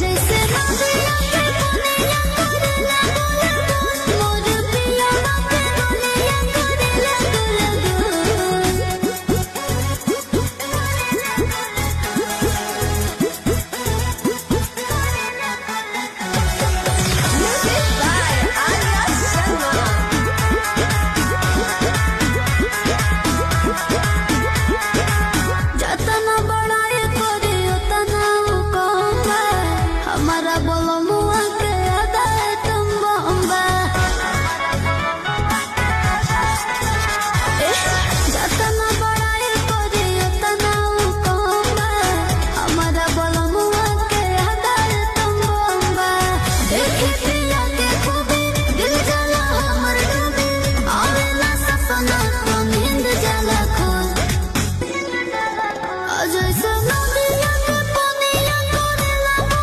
जैसे नदिया के बुनिया करेला गुल मोर पिया के बुनिया करेला Music by Arya Sharma. जतना बड़ाई करे उतना कम है हमारा